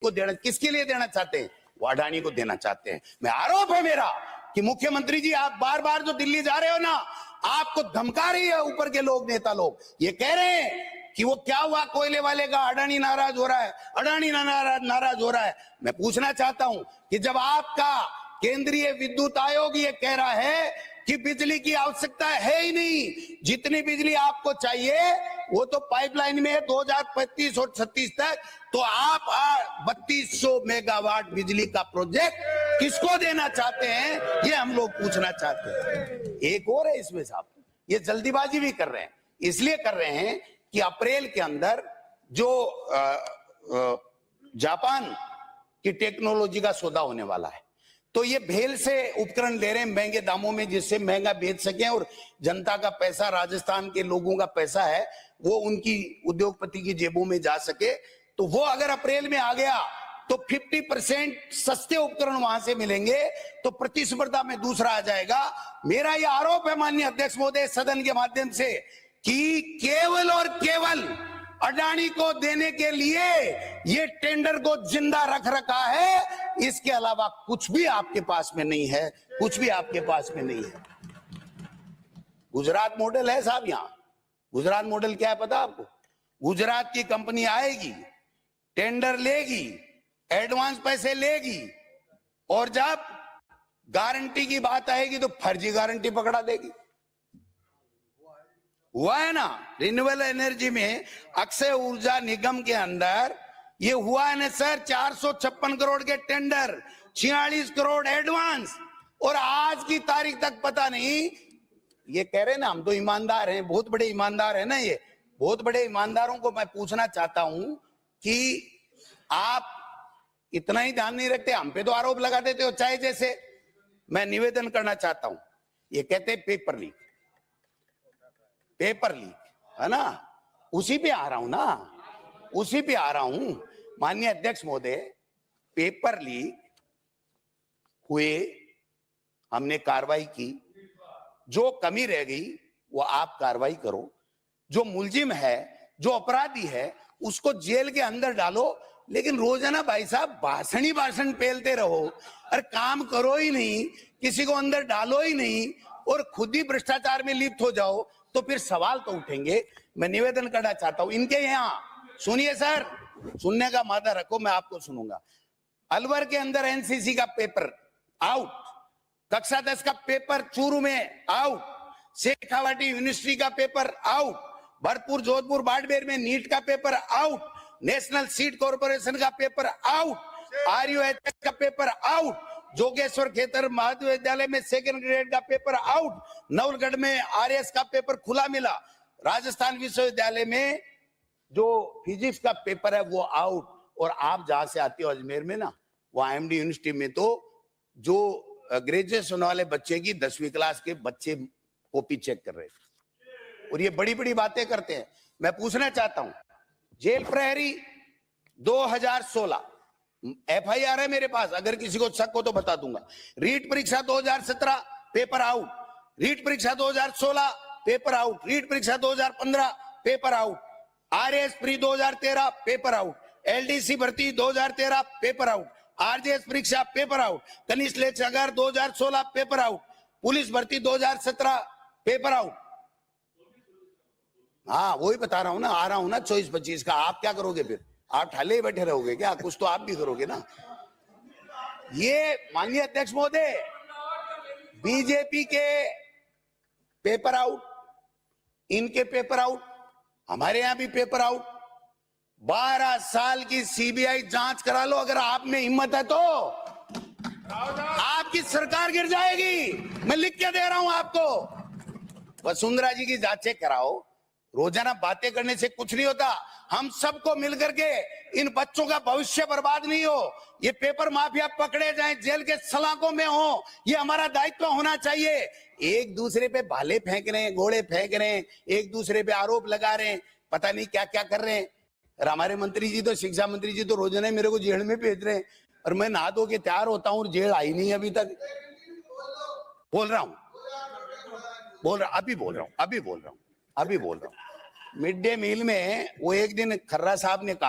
को देना, किसके लिए देना चाहते हैं? वो अडानी को देना चाहते हैं। मैं आरोप है मेरा कि मुख्यमंत्री जी आप बार बार जो दिल्ली जा रहे हो ना, आपको धमका रही है ऊपर के लोग, नेता लोग ये कह रहे हैं कि वो क्या हुआ कोयले वाले का, अडानी नाराज हो रहा है, अडानी नाराज हो रहा है। मैं पूछना चाहता हूं कि जब आपका केंद्रीय विद्युत आयोग ये कह रहा है कि बिजली की आवश्यकता है ही नहीं, जितनी बिजली आपको चाहिए वो तो पाइपलाइन में है 2035 और 36 तक, तो आप 3200 मेगावाट बिजली का प्रोजेक्ट किसको देना चाहते हैं, ये हम लोग पूछना चाहते हैं। एक और है इसमें साहब, ये जल्दीबाजी भी कर रहे हैं, इसलिए कर रहे हैं कि अप्रैल के अंदर जो जापान की टेक्नोलॉजी का सौदा होने वाला है, तो ये भेल से उपकरण ले रहे हैं महंगे दामों में, जिससे महंगा बेच सकें और जनता का पैसा, राजस्थान के लोगों का पैसा है वो उनकी उद्योगपति की जेबों में जा सके। तो वो अगर अप्रैल में आ गया तो 50% सस्ते उपकरण वहां से मिलेंगे, तो प्रतिस्पर्धा में दूसरा आ जाएगा। मेरा यह आरोप है माननीय अध्यक्ष महोदय सदन के माध्यम से कि केवल और केवल अडानी को देने के लिए ये टेंडर को जिंदा रख रखा है, इसके अलावा कुछ भी आपके पास में नहीं है, कुछ भी आपके पास में नहीं है। गुजरात मॉडल है साहब, यहां गुजरात मॉडल क्या है पता आपको? गुजरात की कंपनी आएगी, टेंडर लेगी, एडवांस पैसे लेगी, और जब गारंटी की बात आएगी तो फर्जी गारंटी पकड़ा देगी। हुआ है ना रिन्यूएबल एनर्जी में, अक्षय ऊर्जा निगम के अंदर ये हुआ है ना सर, 456 करोड़ के टेंडर, 46 करोड़ एडवांस, और आज की तारीख तक पता नहीं। ये कह रहे हैं ना हम तो ईमानदार हैं, बहुत बड़े ईमानदार है ना, ये बहुत बड़े ईमानदारों को मैं पूछना चाहता हूं कि आप इतना ही ध्यान नहीं रखते, हम पे तो आरोप लगा देते हो चाहे जैसे। मैं निवेदन करना चाहता हूं, ये कहते हैं पेपर लीक, पेपर लीक है ना, उसी पे आ रहा हूं ना, उसी पे आ रहा हूं माननीय अध्यक्ष महोदय। पेपर लीक हुए, हमने कार्रवाई की, जो कमी रह गई वो आप कार्रवाई करो, जो मुलजिम है, जो अपराधी है उसको जेल के अंदर डालो, लेकिन रोजाना भाई साहब भाषण ही भाषण पेलते रहो, और काम करो ही नहीं, किसी को अंदर डालो ही नहीं, और खुद ही भ्रष्टाचार में लिप्त हो जाओ, तो फिर सवाल तो उठेंगे। मैं निवेदन करना चाहता हूं इनके यहाँ, सुनिए सर, सुनने का मादा रखो, मैं आपको सुनूंगा। अलवर के अंदर एनसीसी का पेपर आउट, कक्षा 10 का पेपर चूरू में आउट, शेखावाटी यूनिवर्सिटी का पेपर आउट, भरतपुर, जोधपुर, बाड़मेर में नीट का paper out, national seed corporation का पेपर आउट, आरयूएच का पेपर आउट, जोगेश्वर खेतर महाविद्यालय में सेकंड ग्रेड का पेपर आउट, नवलगढ़ में आरएस का पेपर खुला मिला, राजस्थान विश्वविद्यालय में जो फिजिक्स का पेपर है वो आउट, और आप जहां से आते हो अजमेर में ना, वो आईएमडी यूनिवर्सिटी में तो जो ग्रेजुएशन वाले बच्चे की 10वीं क्लास के बच्चे कॉपी चेक कर रहे थे, और ये बड़ी बड़ी बातें करते हैं। मैं पूछना चाहता हूं, जेल प्रहरी 2016 एफआईआर है मेरे पास, अगर किसी को शक हो तो बता दूंगा। रीट परीक्षा 2017 पेपर आउट, रीट परीक्षा 2016 पेपर आउट, रीट परीक्षा 2015 paper out, RS pre 2013 paper out, LDC भर्ती 2013 पेपर आउट, आरजेएस परीक्षा पेपर आउट, कनिष्ठ लेखाकार 2016 पेपर आउट, पुलिस भर्ती 2017 पेपर आउट। हाँ वही बता रहा हूं ना, आ रहा हूं ना 24-25 का। आप क्या करोगे फिर? आप ठाले ही बैठे रहोगे क्या? कुछ तो आप भी करोगे ना। ये माननीय अध्यक्ष महोदय, बीजेपी के पेपर आउट, इनके पेपर आउट, हमारे यहां भी पेपर आउट। 12 साल की सीबीआई जांच करा लो, अगर आप में हिम्मत है तो आपकी सरकार गिर जाएगी। मैं लिख के दे रहा हूं आपको। वसुंधरा जी की जांचें कराओ, रोजाना बातें करने से कुछ नहीं होता। हम सबको मिलकर के इन बच्चों का भविष्य बर्बाद नहीं हो, ये पेपर माफिया पकड़े जाएं, जेल के सलाखों में हो, ये हमारा दायित्व होना चाहिए। एक दूसरे पे भाले फेंक रहे हैं, घोड़े फेंक रहे हैं, एक दूसरे पे आरोप लगा रहे हैं, पता नहीं क्या क्या कर रहे हैं। और हमारे मंत्री जी तो, शिक्षा मंत्री जी तो रोजाना मेरे को जेल में भेज रहे हैं, और मैं नहा धो के तैयार होता हूँ, जेल आई नहीं अभी तक। बोल रहा हूँ, अभी बोल रहा हूँ। मिड डे मील में वो एक दिन खर्रा साहब ने कहा